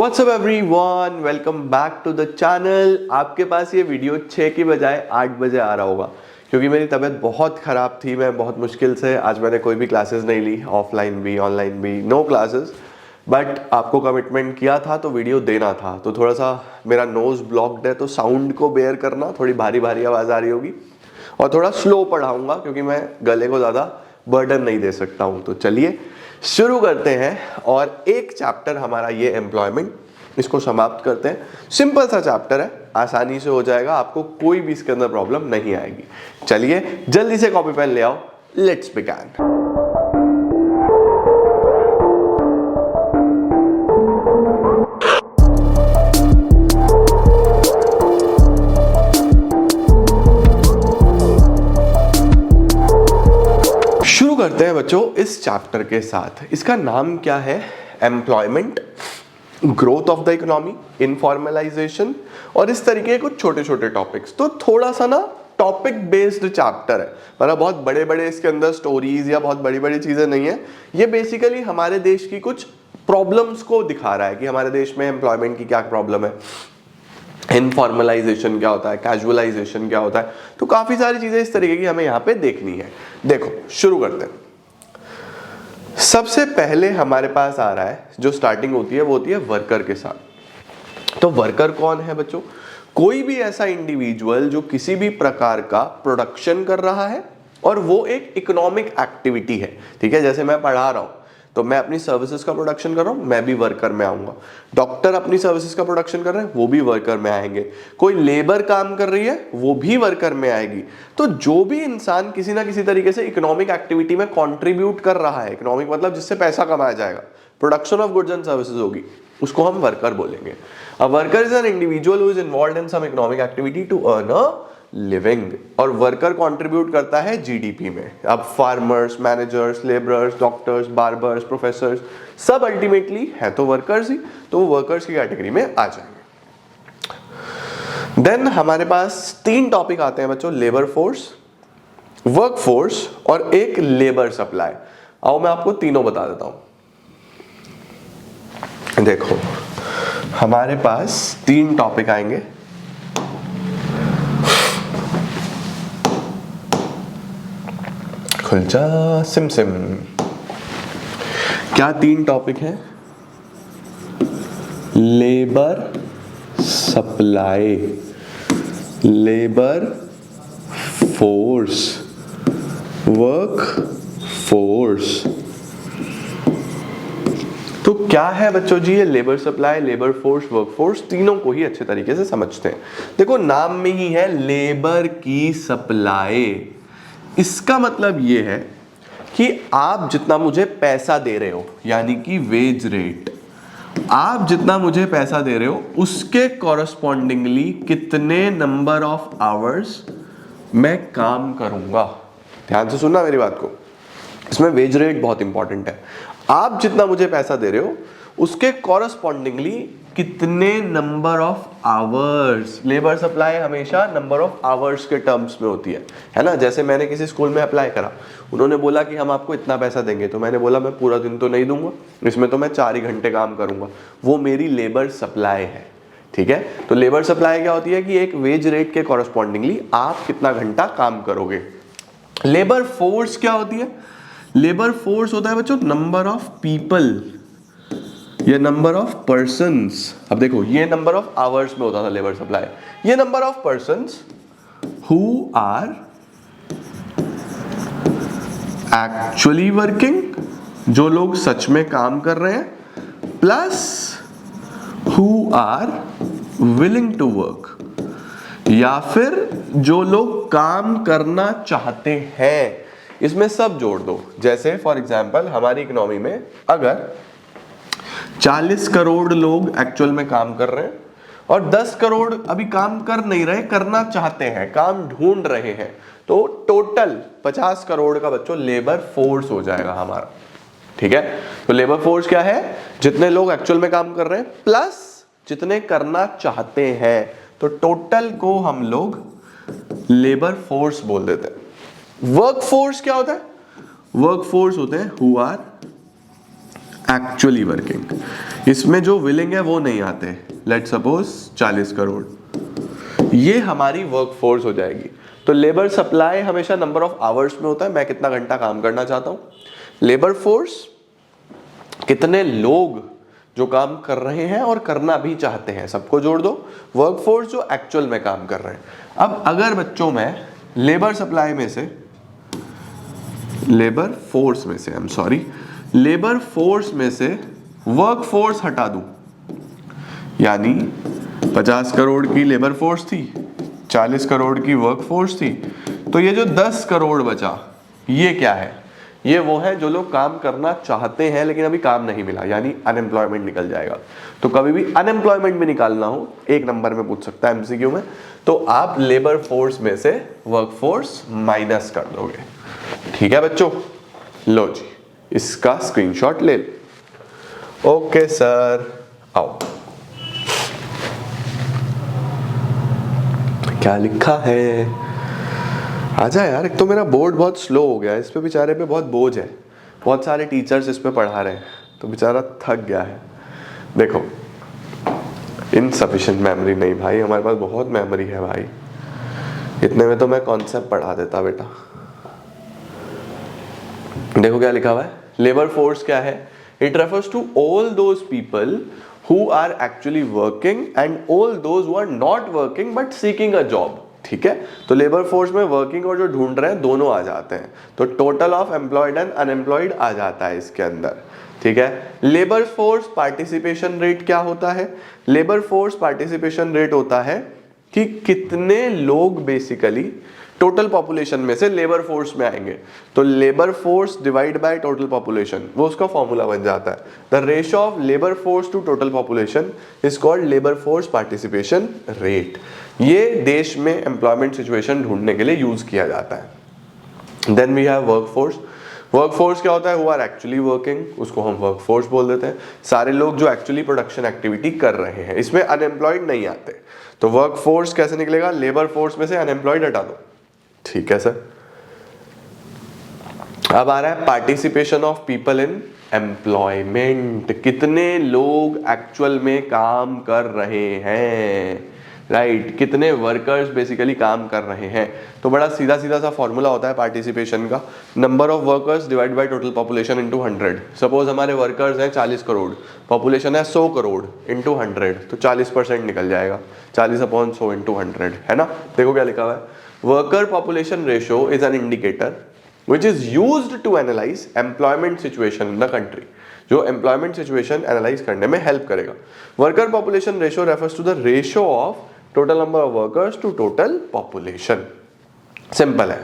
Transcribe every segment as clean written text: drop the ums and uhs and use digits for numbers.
WhatsApp everyone, welcome back to the channel. आपके पास ये वीडियो 6 की बजाय 8 बजे आ रहा होगा क्योंकि मेरी तबीयत बहुत ख़राब थी। मैं बहुत मुश्किल से आज मैंने कोई भी क्लासेस नहीं ली, ऑफलाइन भी ऑनलाइन भी, नो क्लासेस। बट आपको कमिटमेंट किया था तो वीडियो देना था। तो थोड़ा सा मेरा नोज़ ब्लॉक्ड है तो साउंड को बेयर करना, थोड़ी भारी भारी आवाज़ आ रही होगी और थोड़ा स्लो पढ़ाऊँगा क्योंकि मैं गले को ज़्यादा बर्डन नहीं दे सकता हूँ। तो चलिए शुरू करते हैं और एक चैप्टर हमारा ये एम्प्लॉयमेंट, इसको समाप्त करते हैं। सिंपल सा चैप्टर है, आसानी से हो जाएगा, आपको कोई भी इसके अंदर प्रॉब्लम नहीं आएगी। चलिए जल्दी से कॉपी पेन ले आओ, लेट्स बिगिन। शुरू करते हैं बच्चों इस चैप्टर के साथ। इसका नाम क्या है? Employment, growth of the economy, informalisation और इस तरीके के कुछ छोटे छोटे टॉपिक्स। तो थोड़ा सा ना टॉपिक बेस्ड चैप्टर है, मतलब बहुत बड़े बड़े इसके अंदर स्टोरीज या बहुत बड़ी बड़ी चीजें नहीं है। ये बेसिकली हमारे देश की कुछ प्रॉब्लम्स को दिखा रहा है कि हमारे देश में एम्प्लॉयमेंट की क्या प्रॉब्लम है, इनफॉर्मलाइजेशन क्या होता है, कैजुअलाइजेशन क्या होता है। तो काफी सारी चीजें इस तरीके की हमें यहाँ पे देखनी है। देखो शुरू करते हैं। सबसे पहले हमारे पास आ रहा है, जो स्टार्टिंग होती है वो होती है वर्कर के साथ। तो वर्कर कौन है बच्चों? कोई भी ऐसा इंडिविजुअल जो किसी भी प्रकार का प्रोडक्शन कर रहा है और वो एक इकोनॉमिक एक्टिविटी है। ठीक है, जैसे मैं पढ़ा रहा हूं तो मैं अपनी सर्विसेज का प्रोडक्शन कर रहा हूं, मैं भी वर्कर में आऊंगा। डॉक्टर अपनी सर्विसेज का प्रोडक्शन कर रहे हैं, वो भी वर्कर में आएंगे। कोई लेबर काम कर रही है, वो भी वर्कर में आएगी। तो जो भी इंसान किसी ना किसी तरीके से इकोनॉमिक एक्टिविटी में कंट्रीब्यूट कर रहा है, इकोनॉमिक मतलब जिससे पैसा कमाया जाएगा, production of goods and services होगी, उसको हम वर्कर बोलेंगे। A worker is an individual who is involved in some economic activity to earn a living. और वर्कर कंट्रीब्यूट करता है जीडीपी में। अब farmers, managers, labourers, doctors, barbers, professors सब अल्टीमेटली है तो वर्कर्स ही, तो वो वर्कर्स की कैटेगरी में आ जाएंगे। देन हमारे पास 3 टॉपिक आते हैं बच्चों, लेबर फोर्स, वर्क फोर्स और एक लेबर सप्लाई। आओ मैं आपको तीनों बता देता हूं। देखो हमारे पास 3 टॉपिक आएंगे। खुल जा सिम सिम। क्या 3 टॉपिक हैं? Labour supply, labour force, work force. तो क्या है बच्चों जी ये labour supply, labour force, work force? तीनों को ही अच्छे तरीके से समझते हैं। देखो नाम में ही है लेबर की सप्लाई। इसका मतलब ये है कि आप जितना मुझे पैसा दे रहे हो, यानी कि वेज रेट, आप जितना मुझे पैसा दे रहे हो उसके कॉरस्पॉन्डिंगली कितने नंबर ऑफ आवर्स मैं काम करूंगा। ध्यान से सुनना मेरी बात को, इसमें वेज रेट बहुत इंपॉर्टेंट है। आप जितना मुझे पैसा दे रहे हो उसके कॉरस्पॉन्डिंगली कितने number of hours. Labour supply हमेशा नंबर ऑफ आवर्स के टर्म्स में होती है ना। जैसे मैंने किसी स्कूल में अप्लाई करा, उन्होंने बोला कि हम आपको इतना पैसा देंगे, तो मैंने बोला मैं पूरा दिन तो नहीं दूंगा, इसमें तो मैं 4 ही घंटे काम करूंगा। वो मेरी लेबर सप्लाई है। ठीक है, तो लेबर सप्लाई क्या होती है कि एक वेज रेट के कॉरस्पॉन्डिंगली आप कितना घंटा काम करोगे। लेबर फोर्स क्या होती है? लेबर फोर्स होता है बच्चों नंबर ऑफ पीपल या नंबर ऑफ पर्सन्स। अब देखो ये नंबर ऑफ आवर्स में होता था लेबर सप्लाई, ये number of persons who are actually working, जो लोग सच में काम कर रहे हैं, plus who are willing to work, या फिर जो लोग काम करना चाहते हैं। इसमें सब जोड़ दो। जैसे फॉर एग्जाम्पल हमारी इकोनॉमी में अगर 40 करोड़ लोग एक्चुअल में काम कर रहे हैं और 10 करोड़ अभी काम कर नहीं रहे, करना चाहते हैं, काम ढूंढ रहे हैं, तो टोटल 50 करोड़ का बच्चों लेबर फोर्स हो जाएगा हमारा। ठीक है, तो लेबर फोर्स क्या है? जितने लोग एक्चुअल में काम कर रहे हैं प्लस जितने करना चाहते हैं, तो टोटल को हम लोग लेबर फोर्स बोल देते हैं। वर्क फोर्स क्या होता है? वर्क फोर्स होते हैं हु आर एक्चुअली वर्किंग। इसमें जो विलिंग है वो नहीं आते। लेट सपोज 40 करोड़, ये हमारी वर्क फोर्स हो जाएगी। तो लेबर सप्लाई हमेशा नंबर ऑफ आवर्स में होता है, मैं कितना घंटा काम करना चाहता हूं। लेबर फोर्स कितने लोग जो काम कर रहे हैं और करना भी चाहते हैं, सबको जोड़ दो। वर्क फोर्स जो एक्चुअल में काम कर रहे हैं। अब अगर बच्चों में लेबर सप्लाई में से, लेबर फोर्स में से, I am sorry, labour force में से वर्क फोर्स हटा दूं, यानी 50 करोड़ की लेबर फोर्स थी, 40 करोड़ की वर्क फोर्स थी, तो ये जो 10 करोड़ बचा, ये क्या है? ये वो है जो लोग काम करना चाहते हैं लेकिन अभी काम नहीं मिला, यानी अनएम्प्लॉयमेंट निकल जाएगा। तो कभी भी अनएम्प्लॉयमेंट में निकालना हो, एक नंबर में पूछ सकता है एमसीक्यू में, तो आप लेबर फोर्स में से वर्क फोर्स माइनस कर दोगे। ठीक है बच्चों, लो जी, इसका स्क्रीनशॉट ले लो। ओके सर, आओ, क्या लिखा है? आजा यार, एक तो मेरा बोर्ड बहुत स्लो हो गया है, इस पे बेचारे पे बहुत बोझ है, बहुत सारे टीचर्स इस पे पढ़ा रहे हैं, तो बेचारा थक गया है। देखो, इनसफिशिएंट मेमोरी नहीं भाई, हमारे पास बहुत मेमोरी है भाई, इतने में तो मैं कॉन्सेप्ट पढ़ा देता बेटा। देखो क्या लिखा हुआ है, लेबर फोर्स क्या है? It refers to all those people who are actually working and all those who are not working but seeking a job। ठीक है, तो लेबर फोर्स में वर्किंग और जो ढूंढ रहे हैं दोनों आ जाते हैं, तो total of employed and unemployed आ जाता है इसके अंदर। ठीक है, लेबर फोर्स पार्टिसिपेशन रेट क्या होता है? लेबर फोर्स पार्टिसिपेशन रेट होता है कि कितने लोग बेसिकली टोटल पॉपुलेशन में से लेबर फोर्स में आएंगे। तो labour force divide by total population, वो उसका फॉर्मूला बन जाता है। The ratio of labour force to total population is called labour force participation rate. ये देश में एम्प्लॉयमेंट सिचुएशन ढूंढने के लिए यूज किया जाता है। Then we have work force. Work force क्या होता है? हु आर एक्चुअली वर्किंग, उसको हम वर्क फोर्स बोल देते हैं। सारे लोग जो एक्चुअली प्रोडक्शन एक्टिविटी कर रहे हैं, इसमें अनएम्प्लॉयड नहीं आते। तो वर्क फोर्स कैसे निकलेगा? लेबर फोर्स में से अनएम्प्लॉयड हटा दो। ठीक है सर। अब आ रहा है participation of people in employment, कितने लोग एक्चुअल में काम कर रहे हैं, राइट, कितने वर्कर्स बेसिकली काम कर रहे हैं। तो बड़ा सीधा सीधा सा फॉर्मूला होता है पार्टिसिपेशन का, number of workers divide by total population into 100। Suppose हमारे वर्कर्स हैं 40 करोड़, पॉपुलेशन है 100 करोड़, इनटू 100, तो 40% निकल जाएगा, 40/100 इनटू 100, है ना। देखो क्या लिखा हुआ है, worker population ratio is an indicator which is used to analyze employment situation in the country, जो employment situation analyze करने में help करेगा। worker population ratio refers to the ratio of total number of workers to total population। Simple है।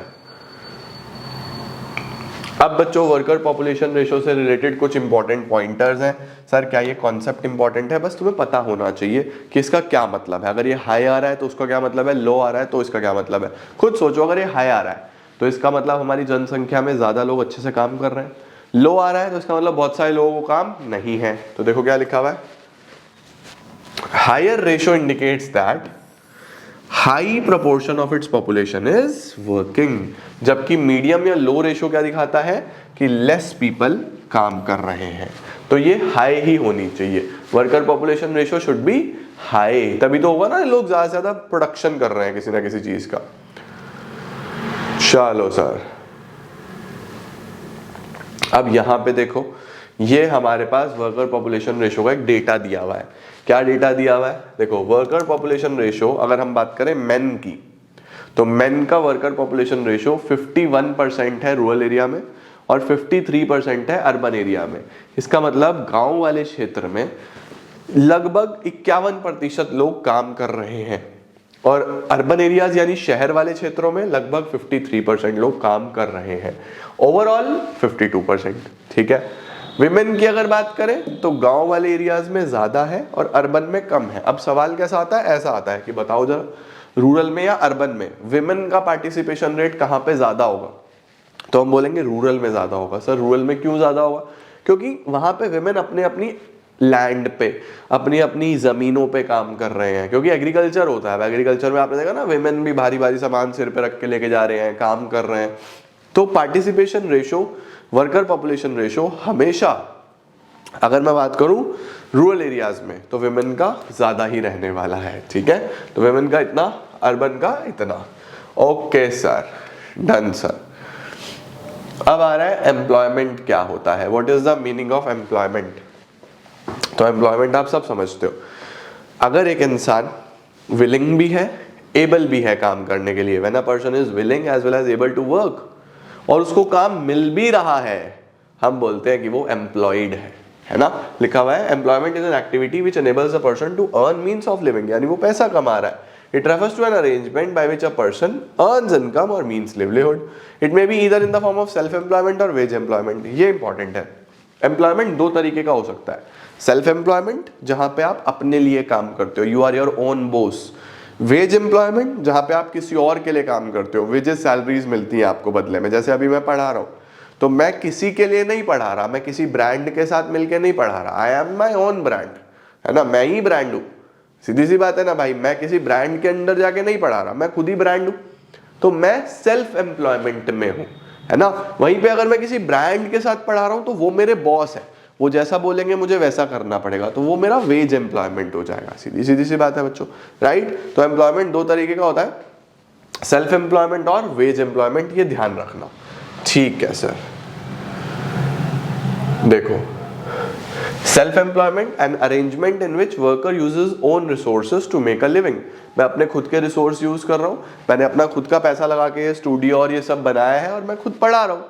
अब बच्चों worker population ratio से related कुछ important pointers हैं। सर क्या ये कॉन्सेप्ट इंपॉर्टेंट है? बस तुम्हें पता होना चाहिए कि इसका क्या मतलब है। अगर ये हाई आ रहा है तो उसका क्या मतलब है, लो आ रहा है तो इसका क्या मतलब है। खुद सोचो, अगर ये हाई आ रहा है तो इसका मतलब हमारी जनसंख्या में ज्यादा लोग अच्छे से काम कर रहे हैं, लो आ रहा है तो इसका मतलब बहुत सारे लोगों को काम नहीं है। तो देखो क्या लिखा हुआ है, higher ratio indicates that high proportion of its population is working, जबकि मीडियम या लो रेशो क्या दिखाता है कि लेस पीपल काम कर रहे हैं। तो ये हाई ही होनी चाहिए, worker population ratio should be high, तभी तो होगा ना लोग ज्यादा से ज्यादा प्रोडक्शन कर रहे हैं किसी ना किसी चीज का। चलो सर, अब यहां पे देखो, ये हमारे पास वर्कर पॉपुलेशन रेशो का एक डेटा दिया हुआ है। क्या डेटा दिया हुआ है? देखो, वर्कर पॉपुलेशन रेशो अगर हम बात करें मेन की, तो मेन का वर्कर पॉपुलेशन रेशो 51% है रूरल एरिया में और 53% है अर्बन एरिया में। इसका मतलब गांव वाले क्षेत्र में लगभग 51% लोग काम कर रहे हैं और अर्बन एरियाज यानी शहर वाले क्षेत्रों में लगभग 53% लोग काम कर रहे हैं, ओवरऑल 52%। ठीक है, विमेन की अगर बात करें तो गांव वाले एरियाज में ज्यादा है और अर्बन में कम है। अब सवाल कैसा आता है? ऐसा आता है कि बताओ जरा, रूरल में या अर्बन में विमेन का पार्टिसिपेशन रेट कहां पे ज्यादा होगा? तो हम बोलेंगे रूरल में ज्यादा होगा। सर रूरल में क्यों ज्यादा होगा? क्योंकि वहां पे विमेन अपने अपनी लैंड पे, अपनी अपनी जमीनों पे काम कर रहे हैं, क्योंकि एग्रीकल्चर होता है। एग्रीकल्चर में आपने देखा ना, विमेन भी भारी भारी सामान सिर पे रख के लेके जा रहे हैं, काम कर रहे हैं। तो participation ratio, worker population ratio हमेशा अगर मैं बात करूं रूरल एरियाज में तो विमेन का ज्यादा ही रहने वाला है, ठीक है। तो विमेन का इतना, अर्बन का इतना। Okay sir, done sir. अब आ रहा है एम्प्लॉयमेंट क्या होता है, what is the meaning of employment. तो एम्प्लॉयमेंट आप सब समझते हो, अगर एक इंसान विलिंग भी है, एबल भी है काम करने के लिए, when a person is willing as well as able to work, और उसको काम मिल भी रहा है, हम बोलते हैं कि वो एम्प्लॉयड है ना। लिखा हुआ है employment is an activity which enables a person to earn means of living, यानी वो पैसा कमा रहा है। It refers to an arrangement by which a person earns income or means livelihood. It may be either in the form of self-employment or wage employment. ये important है। Employment दो तरीके का हो सकता है, सेल्फ एम्प्लॉयमेंट जहां पे आप अपने लिए काम करते हो, you are your own boss. Wage employment जहां पे आप किसी और के लिए काम करते हो, वेजेस सैलरीज मिलती हैं आपको बदले में। जैसे अभी मैं पढ़ा रहा हूँ, तो मैं किसी के लिए नहीं पढ़ा रहा, मैं किसी ब्रांड के साथ मिलकर नहीं पढ़ा रहा, I am my own brand, है ना, मैं ही ब्रांड हूँ। सीधी सी बात है ना भाई, मैं किसी ब्रांड के अंदर जाके नहीं पढ़ा रहा, मैं खुद ही ब्रांड हूं, तो मैं सेल्फ एम्प्लॉयमेंट में हूं, है ना। वहीं पे अगर मैं किसी ब्रांड के साथ पढ़ा रहा हूं तो वो मेरे बॉस है, वो जैसा बोलेंगे मुझे वैसा करना पड़ेगा, तो वो मेरा वेज एम्प्लॉयमेंट हो जाएगा। सीधी सी बात है बच्चों, राइट। तो एम्प्लॉयमेंट दो तरीके का होता है, सेल्फ एम्प्लॉयमेंट और वेज एम्प्लॉयमेंट, ये ध्यान रखना, ठीक है सर। देखो, self employment an arrangement in which worker uses own resources to make a living. मैं अपने खुद के रिसोर्स यूज कर रहा हूँ, मैंने अपना खुद का पैसा लगा के स्टूडियो और ये सब बनाया है और मैं खुद पढ़ा रहा हूँ।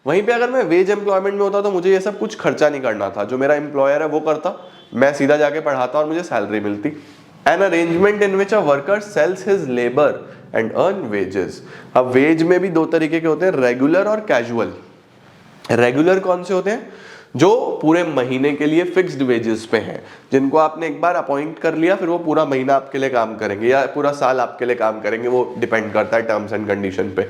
वहीं पे अगर मैं वेज एम्प्लॉयमेंट में होता तो मुझे ये सब कुछ खर्चा नहीं करना था, जो मेरा एम्प्लॉयर है वो करता, मैं सीधा जाके पढ़ाता और मुझे सैलरी मिलती। N arrangement in which a worker sales his labour and earn wages. अब वेज में भी दो तरीके के होते हैं, रेगुलर और कैजुअल। रेगुलर कौन से होते हैं, जो पूरे महीने के लिए फिक्स्ड वेजेस पे हैं, जिनको आपने एक बार अपॉइंट कर लिया, फिर वो पूरा महीना आपके लिए काम करेंगे या पूरा साल आपके लिए काम करेंगे, वो डिपेंड करता है टर्म्स एंड कंडीशन पे।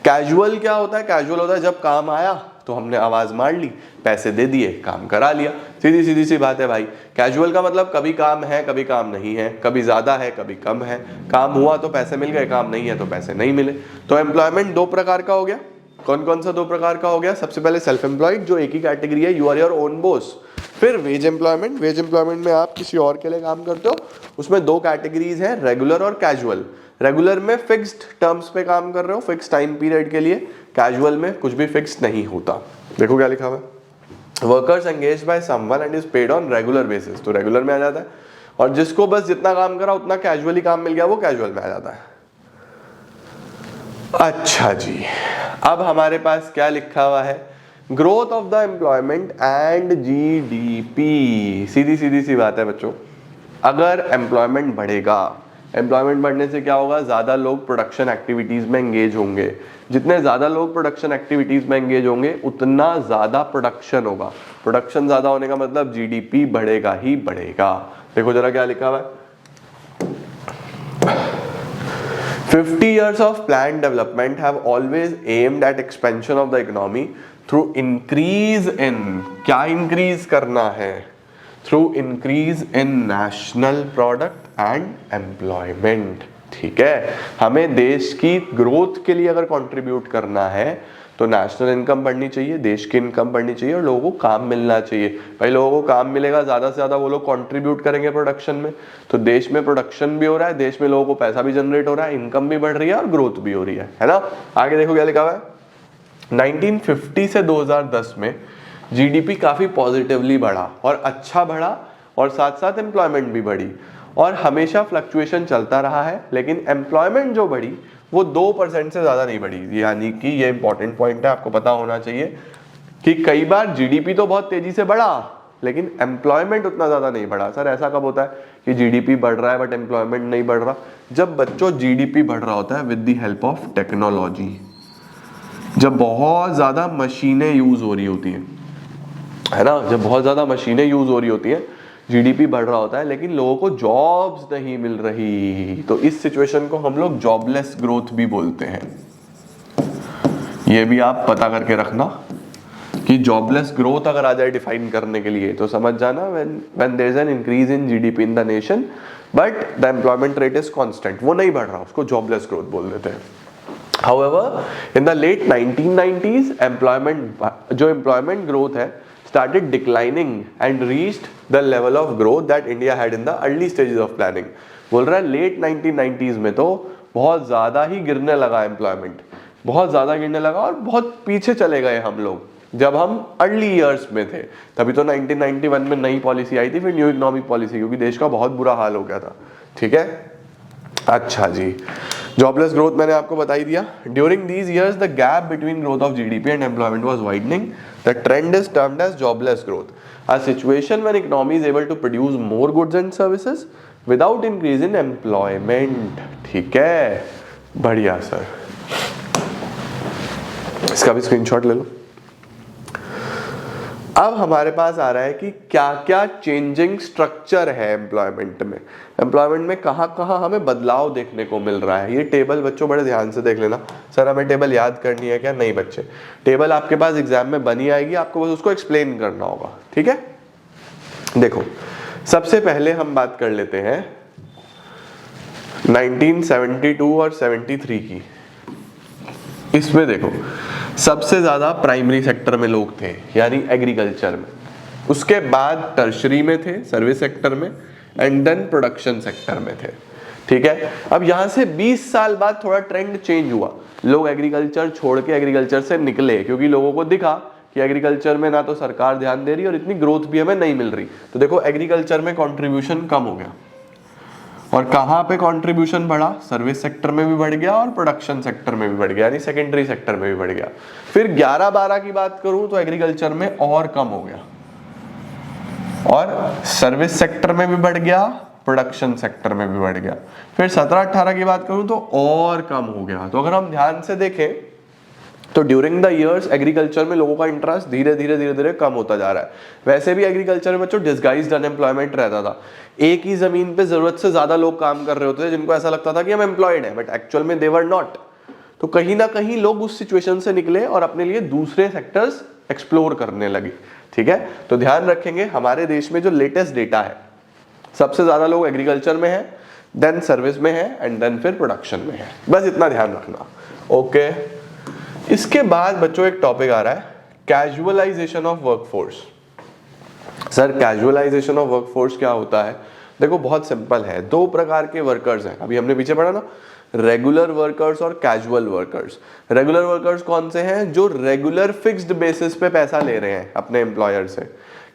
कैजुअल क्या होता है, कैजुअल होता है जब काम आया तो हमने आवाज मार ली, पैसे दे दिए, काम करा लिया। सीधी सी बात है भाई। कैजुअल का मतलब कभी काम है कभी काम नहीं है, कभी ज्यादा है कभी कम है, काम हुआ तो पैसे मिल गए, काम नहीं है तो पैसे नहीं मिले। तो एम्प्लॉयमेंट दो प्रकार का हो गया। कौन कौन सा दो प्रकार का हो गया, सबसे पहले सेल्फ एम्प्लॉयड जो एक ही कैटेगरी है, you are your own boss. फिर वेज एम्प्लॉयमेंट, वेज एम्प्लॉयमेंट में आप किसी और के लिए काम करते हो, उसमें दो कैटेगरीज हैं, रेगुलर और कैजुअल। रेगुलर में फिक्स्ड टर्म्स पे काम कर रहे हो, फिक्स टाइम पीरियड के लिए। कैजुअल में कुछ भी फिक्स नहीं होता। देखो क्या लिखा हुआ है, workers engaged by someone and is paid on regular basis, तो रेगुलर में आ जाता है। और जिसको बस जितना काम करा उतना कैजुअली काम मिल गया, वो कैजुअल में आ जाता है। अच्छा जी, अब हमारे पास क्या लिखा हुआ है, growth of the employment and GDP. सीधी सी बात है बच्चों, अगर एम्प्लॉयमेंट बढ़ेगा, एम्प्लॉयमेंट बढ़ने से क्या होगा, ज्यादा लोग प्रोडक्शन एक्टिविटीज में एंगेज होंगे। जितने ज्यादा लोग प्रोडक्शन एक्टिविटीज में एंगेज होंगे उतना ज्यादा प्रोडक्शन होगा। प्रोडक्शन ज्यादा होने का मतलब जीडीपी बढ़ेगा ही बढ़ेगा। देखो जरा क्या लिखा हुआ है, 50 years of planned development have always aimed at expansion of the economy through increase in, क्या increase करना है, through increase in national product and employment। ठीक है, हमें देश की ग्रोथ के लिए अगर कंट्रीब्यूट करना है तो नेशनल इनकम बढ़नी चाहिए, देश की इनकम बढ़नी चाहिए और लोगों को काम मिलना चाहिए। भाई लोगों को काम मिलेगा, ज्यादा से ज्यादा वो लोग कंट्रीब्यूट करेंगे प्रोडक्शन में, तो देश में प्रोडक्शन भी हो रहा है, देश में लोगों को पैसा भी जनरेट हो रहा है, इनकम भी बढ़ रही है और ग्रोथ भी हो रही है ना। आगे देखो क्या लिखा हुआ है, 1950 से 2010 में जीडीपी काफी पॉजिटिवली बढ़ा और अच्छा बढ़ा, और साथ साथ एम्प्लॉयमेंट भी बढ़ी, और हमेशा फ्लक्चुएशन चलता रहा है, लेकिन एम्प्लॉयमेंट जो बढ़ी वो 2% से ज्यादा नहीं बढ़ी। यानी कि ये इंपॉर्टेंट पॉइंट है, आपको पता होना चाहिए कि कई बार जीडीपी तो बहुत तेजी से बढ़ा लेकिन एम्प्लॉयमेंट उतना ज्यादा नहीं बढ़ा। सर ऐसा कब होता है कि जीडीपी बढ़ रहा है बट एम्प्लॉयमेंट नहीं बढ़ रहा? जब बच्चों जीडीपी बढ़ रहा होता है with the help of technology, जब बहुत ज्यादा मशीनें यूज हो रही होती है ना, जब बहुत ज्यादा मशीनें यूज हो रही होती हैं जीडीपी बढ़ रहा होता है, लेकिन लोगों को जॉब्स नहीं मिल रही, तो इस सिचुएशन को हम लोग जॉबलेस ग्रोथ भी बोलते हैं। ये भी आप पता करके रखना कि जॉबलेस ग्रोथ अगर आ जाए डिफाइन करने के लिए तो समझ जाना when there is an increase in GDP in the nation but the employment rate is constant, वो नहीं बढ़ रहा, उसको जॉबलेस ग्रोथ बोल देते हैं। However, in the late 1990s, जो एम्प्लॉयमेंट ग्रोथ है started declining and reached the level of growth that India had in the early stages of planning। बोल रहा है लेट 1990s में तो बहुत ज़्यादा ही गिरने लगा एम्प्लॉयमेंट, बहुत ज़्यादा गिरने लगा और बहुत पीछे चले गए हम लोग जब हम अर्ली ईयर्स में थे। तभी तो 1991 में नई पॉलिसी आई थी, फिर न्यू इकोनॉमिक पॉलिसी, क्योंकि देश का बहुत बुरा हाल हो गया था। ठीक है, अच्छा जी, जॉबलेस ग्रोथ मैंने आपको बता ही दिया। During these years the gap between growth of GDP and employment was widening. The trend is termed as jobless growth, a situation when economy is able to produce more goods and services without increase in employment. ठीक है, बढ़िया sir, इसका भी screenshot ले लो। अब हमारे पास आ रहा है कि क्या क्या चेंजिंग स्ट्रक्चर है एम्प्लॉयमेंट में, एम्प्लॉयमेंट में कहाँ कहाँ हमें बदलाव देखने को मिल रहा है। ये टेबल बच्चों बड़े ध्यान से देख लेना। सर हमें टेबल याद करनी है क्या? नहीं बच्चे, टेबल आपके पास एग्जाम में बनी आएगी, आपको बस उसको एक्सप्लेन करना होगा। ठीक है, देखो सबसे पहले हम बात कर लेते हैं 1972 और 73 की। इसमें देखो सबसे ज्यादा प्राइमरी सेक्टर में लोग थे, यानी एग्रीकल्चर में, उसके बाद टर्शरी में थे, सर्विस सेक्टर में, एंड देन प्रोडक्शन सेक्टर में थे। ठीक है, अब यहां से 20 साल बाद थोड़ा ट्रेंड चेंज हुआ, लोग एग्रीकल्चर छोड़ के एग्रीकल्चर से निकले, क्योंकि लोगों को दिखा कि एग्रीकल्चर में ना तो सरकार ध्यान दे रही और इतनी ग्रोथ भी हमें नहीं मिल रही। तो देखो एग्रीकल्चर में कंट्रीब्यूशन कम हो गया, और कहाँ पे कंट्रीब्यूशन बढ़ा? सर्विस सेक्टर में भी बढ़ गया और प्रोडक्शन सेक्टर में भी बढ़ गया, यानी सेकेंडरी सेक्टर में भी बढ़ गया। फिर 11-12 की बात करूं तो एग्रीकल्चर में और कम हो गया, और सर्विस सेक्टर में भी बढ़ गया, प्रोडक्शन सेक्टर में भी बढ़ गया। फिर 17-18 की बात करूं तो और कम हो गया। तो अगर हम ध्यान से देखें तो ड्यूरिंग द इयर्स एग्रीकल्चर में लोगों का इंटरेस्ट धीरे धीरे कम होता जा रहा है। वैसे भी एग्रीकल्चर में बच्चों डिस्गाइज्ड अनएम्प्लॉयमेंट रहता था, एक ही जमीन पे जरूरत से ज्यादा लोग काम कर रहे होते थे, जिनको ऐसा लगता था कि हम एम्प्लॉयड हैं, बट एक्चुअल में दे वर नॉट। तो कहीं ना कहीं लोग उस सिचुएशन से निकले और अपने लिए दूसरे सेक्टर्स एक्सप्लोर करने लगे। ठीक है, तो ध्यान रखेंगे हमारे देश में जो लेटेस्ट डेटा है, सबसे ज्यादा लोग एग्रीकल्चर में है, देन सर्विस में है, एंड देन फिर प्रोडक्शन में है। बस इतना ध्यान रखना। ओके, इसके बाद बच्चों एक टॉपिक आ रहा है casualisation of workforce. Sir casualisation of workforce क्या होता है? देखो बहुत सिंपल है, दो प्रकार के वर्कर्स हैं, अभी हमने पीछे पढ़ा ना, रेगुलर वर्कर्स और कैजुअल वर्कर्स। रेगुलर वर्कर्स कौन से हैं? जो रेगुलर फिक्स्ड बेसिस पे पैसा ले रहे हैं अपने एम्प्लॉयर से।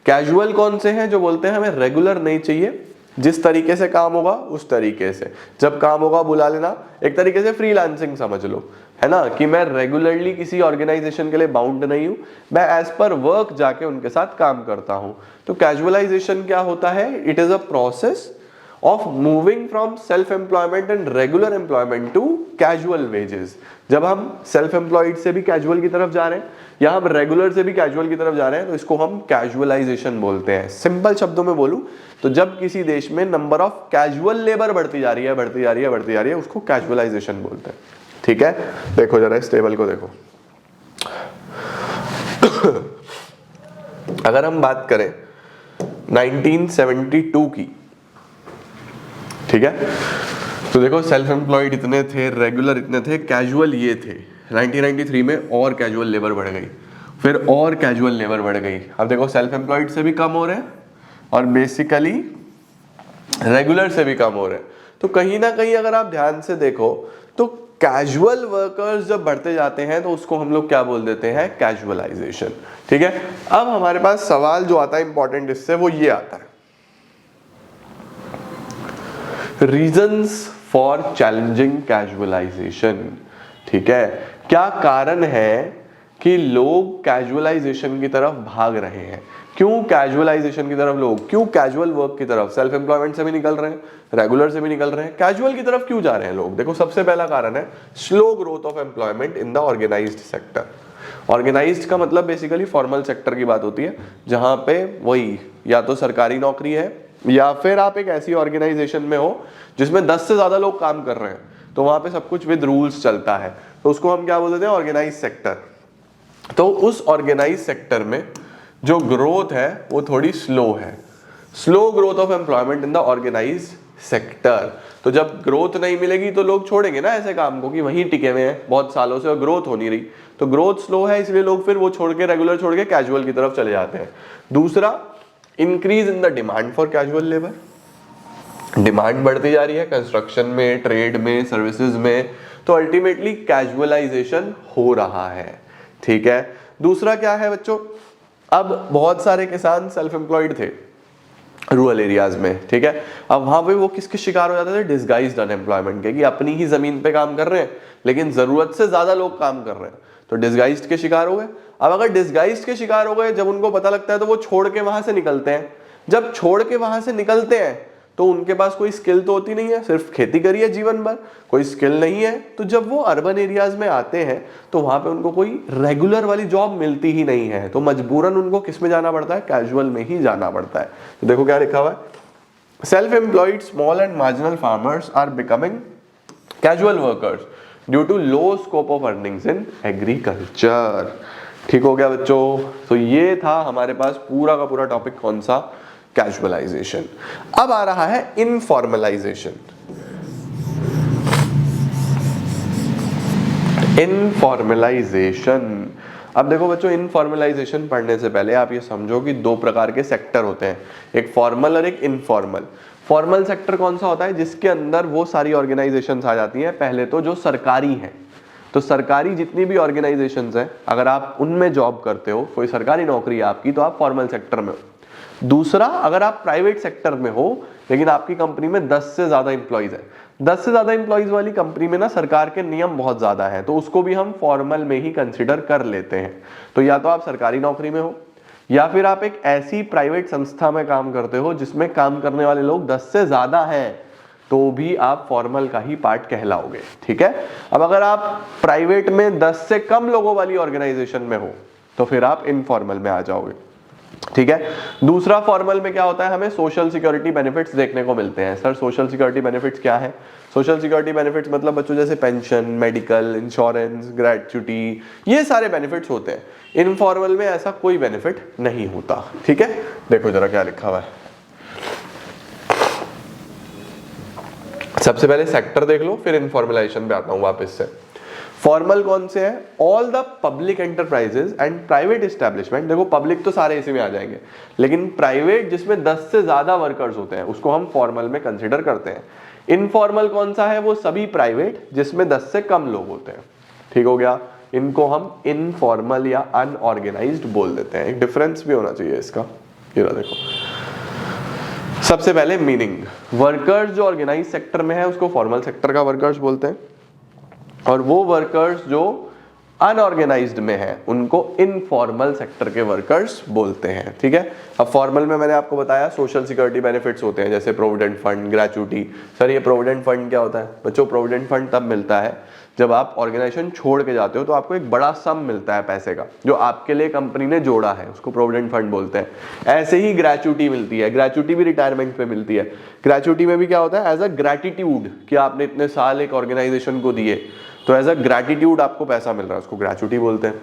कैजुअल कौन से हैं? जो बोलते हैं हमें रेगुलर नहीं चाहिए, जिस तरीके से काम होगा उस तरीके से, जब काम होगा बुला लेना, एक तरीके से फ्रीलांसिंग समझ लो, है ना, कि मैं रेगुलरली किसी ऑर्गेनाइजेशन के लिए बाउंड नहीं हूं, मैं एज पर वर्क जाके उनके साथ काम करता हूं। तो कैजुअलाइजेशन क्या होता है? It is a process of moving from self employment and regular employment to casual wages. जब हम सेल्फ एम्प्लॉयड से भी कैजुअल की तरफ जा रहे हैं, या हम रेगुलर से भी कैजुअल की तरफ जा रहे हैं, तो इसको हम कैजुअलाइजेशन बोलते हैं। सिंपल शब्दों में बोलूं तो जब किसी देश में नंबर ऑफ कैजुअल लेबर बढ़ती जा रही है, उसको कैजुअलाइजेशन बोलते हैं। ठीक है, देखो जरा इस टेबल को देखो। अगर हम बात करें 1972 की, ठीक है, तो देखो सेल्फ एम्प्लॉयड इतने थे, रेगुलर इतने थे, कैजुअल ये थे। 1993 में और कैजुअल लेबर बढ़ गई, फिर और कैजुअल लेबर बढ़ गई। अब देखो सेल्फ एम्प्लॉयड से भी कम हो रहे हैं और बेसिकली रेगुलर से भी कम हो रहे हैं। तो कहीं ना कहीं अगर आप ध्यान से देखो तो कैजुअल वर्कर्स जब बढ़ते जाते हैं तो उसको हम लोग क्या बोल देते हैं? कैजुअलाइजेशन। ठीक है, अब हमारे पास सवाल जो आता है इंपॉर्टेंट इससे, वो ये आता है, रीजंस फॉर चैलेंजिंग कैजुअलाइजेशन। ठीक है, क्या कारण है कि लोग कैजुअलाइजेशन की तरफ भाग रहे हैं? क्यों कैजुअलाइजेशन की तरफ लोग, क्यों कैजुअल वर्क की तरफ, सेल्फ एम्प्लॉयमेंट से भी निकल रहे हैं, रेगुलर से भी निकल रहे हैं, कैजुअल की तरफ क्यों जा रहे हैं लोग? देखो सबसे पहला कारण है slow growth of employment in the organised sector. Organised का मतलब बेसिकली फॉर्मल सेक्टर की बात होती है, जहां पे वही या तो सरकारी नौकरी है या फिर आप एक ऐसी ऑर्गेनाइजेशन में हो जिसमें 10 से ज्यादा लोग काम कर रहे हैं, तो वहां पे सब कुछ विद रूल्स चलता है, तो उसको हम क्या बोलते हैं? Organise sector. तो उस ऑर्गेनाइज सेक्टर में जो ग्रोथ है वो थोड़ी स्लो है। Slow growth of employment in the organise sector. तो जब ग्रोथ नहीं मिलेगी तो लोग छोड़ेंगे ना ऐसे काम को कि वहीं टिके हुए हैं बहुत सालों से और ग्रोथ हो नहीं रही, तो ग्रोथ स्लो है इसलिए लोग फिर वो छोड़ के रेगुलर छोड़ के कैजुअल की तरफ चले जाते हैं। दूसरा, increase in the demand for casual labour, demand बढ़ती जा रही है कंस्ट्रक्शन में, ट्रेड में, सर्विसेज में, तो अल्टीमेटली कैजुअलाइजेशन हो रहा है। ठीक है। दूसरा क्या है बच्चों, अब बहुत सारे किसान सेल्फ एम्प्लॉयड थे रूरल एरियाज में, ठीक है। अब वहां पे वो किसके शिकार हो जाते थे, डिसगाइज्ड अनएम्प्लॉयमेंट के, कि अपनी ही जमीन पे काम कर रहे हैं लेकिन जरूरत से ज्यादा लोग काम कर रहे हैं, तो डिसगाइज्ड के शिकार हो गए। अब अगर डिसगाइज्ड के शिकार हो गए, जब उनको पता लगता है तो वो छोड़ के वहां से निकलते हैं। जब छोड़ के वहां से निकलते हैं तो उनके पास कोई स्किल तो होती नहीं है, सिर्फ खेती करी है जीवन भर, कोई स्किल नहीं है। तो जब वो अर्बन एरियाज में आते हैं तो वहां पे उनको कोई रेगुलर वाली जॉब मिलती ही नहीं है, तो मजबूरन उनको किस में जाना पड़ता है, कैजुअल में ही जाना पड़ता है। तो देखो क्या लिखा हुआ है, self employed small and marginal farmers are becoming casual workers due to low scope of earnings in agriculture. ठीक हो गया बच्चों। तो ये था हमारे पास पूरा का पूरा टॉपिक, कौन सा, कैजुअलाइजेशन। अब आ रहा है इनफॉर्मलाइजेशन। इनफॉर्मलाइजेशन, अब देखो बच्चों, इनफॉर्मलाइजेशन पढ़ने से पहले आप ये समझो कि दो प्रकार के सेक्टर होते हैं, एक फॉर्मल और एक इनफॉर्मल। फॉर्मल सेक्टर कौन सा होता है, जिसके अंदर वो सारी ऑर्गेनाइजेशंस आ जाती हैं, पहले तो जो सरकारी हैं, तो सरकारी जितनी भी ऑर्गेनाइजेशंस हैं, अगर आप उनमें जॉब करते हो, कोई सरकारी नौकरी है आपकी, तो आप फॉर्मल सेक्टर में हो। दूसरा, अगर आप प्राइवेट सेक्टर में हो लेकिन आपकी कंपनी में 10 से ज्यादा इंप्लॉइज है, 10 से ज्यादा इंप्लॉइज वाली कंपनी में ना सरकार के नियम बहुत ज्यादा है, तो उसको भी हम फॉर्मल में ही कंसिडर कर लेते हैं। तो या तो आप सरकारी नौकरी में हो या फिर आप एक ऐसी प्राइवेट संस्था में काम करते हो जिसमें काम करने वाले लोग 10 से ज्यादा हैं, तो भी आप फॉर्मल का ही पार्ट कहलाओगे। ठीक है। अब अगर आप प्राइवेट में 10 से कम लोगों वाली ऑर्गेनाइजेशन में हो तो फिर आप इनफॉर्मल में आ जाओगे। ठीक है। दूसरा, फॉर्मल में क्या होता है, हमें सोशल सिक्योरिटी बेनिफिट्स देखने को मिलते हैं। सर सोशल सिक्योरिटी बेनिफिट्स क्या है? सोशल सिक्योरिटी बेनिफिट्स मतलब बच्चों जैसे पेंशन, मेडिकल, इंश्योरेंस, ग्रेच्युटी, ये सारे बेनिफिट्स होते हैं। इनफॉर्मल में ऐसा कोई बेनिफिट नहीं होता। ठीक है। देखो जरा क्या लिखा हुआ है, सबसे पहले सेक्टर देख लो, फिर इनफॉर्मलाइजेशन पे आता हूं वापस से। फॉर्मल कौन से है? All the public enterprises and private establishment. देखो पब्लिक तो सारे इसी में आ जाएंगे, लेकिन प्राइवेट जिसमें 10 से ज्यादा वर्कर्स होते हैं उसको हम फॉर्मल में कंसिडर करते हैं। इनफॉर्मल कौन सा है? वो सभी प्राइवेट जिसमें 10 से कम लोग होते हैं। ठीक हो गया। इनको हम इनफॉर्मल या अनऑर्गेनाइज्ड बोल देते हैं। एक डिफरेंस भी होना चाहिए इसका, ये रहा देखो। सबसे पहले मीनिंग, वर्कर्स जो ऑर्गेनाइज सेक्टर में है उसको फॉर्मल सेक्टर का वर्कर्स बोलते हैं, और वो वर्कर्स जो अनऑर्गेनाइज्ड में है उनको इनफॉर्मल सेक्टर के वर्कर्स बोलते हैं। ठीक है। अब फॉर्मल में मैंने आपको बताया सोशल सिक्योरिटी बेनिफिट्स होते हैं, जैसे प्रोविडेंट फंड, ग्रेच्युटी। सर ये प्रोविडेंट फंड क्या होता है? बच्चों प्रोविडेंट फंड तब मिलता है जब आप ऑर्गेनाइजेशन छोड़ के जाते हो, तो आपको एक बड़ा सम मिलता है पैसे का, जो आपके लिए कंपनी ने जोड़ा है, उसको प्रोविडेंट फंड बोलते हैं। ऐसे ही ग्रेच्युटी मिलती है, ग्रेच्युटी भी रिटायरमेंट पे मिलती है। ग्रेच्युटी में भी क्या होता है? एज अ ग्रेटिट्यूड, कि आपने इतने साल एक ऑर्गेनाइजेशन को दिए, तो एज अ ग्रेटिट्यूड आपको पैसा मिल रहा है, उसको ग्रेच्युटी बोलते हैं।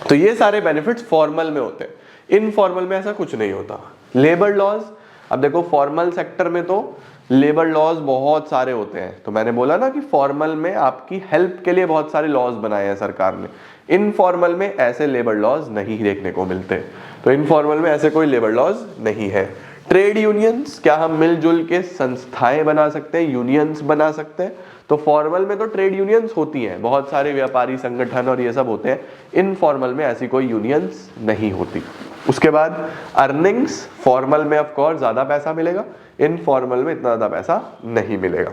तो ये सारे बेनिफिट्स फॉर्मल में होते हैं। इनफॉर्मल में ऐसा कुछ नहीं होता। लेबर लॉज, अब देखो फॉर्मल सेक्टर में तो लेबर लॉज बहुत सारे होते हैं, तो मैंने बोला ना कि फॉर्मल में आपकी हेल्प के लिए बहुत सारे लॉज बनाए हैं सरकार ने। इनफॉर्मल में ऐसे लेबर लॉज नहीं देखने को मिलते, तो इनफॉर्मल में ऐसे कोई लेबर लॉज नहीं है। ट्रेड यूनियंस, क्या हम मिलजुल के संस्थाएं बना सकते हैं, यूनियंस बना सकते हैं? तो फॉर्मल में तो ट्रेड यूनियंस होती हैं, बहुत सारे व्यापारी संगठन और ये सब होते हैं। इनफॉर्मल में ऐसी कोई यूनियंस नहीं होती। उसके बाद अर्निंग्स, फॉर्मल में ऑफ कोर्स ज्यादा पैसा मिलेगा, इनफॉर्मल में इतना ज्यादा पैसा नहीं मिलेगा।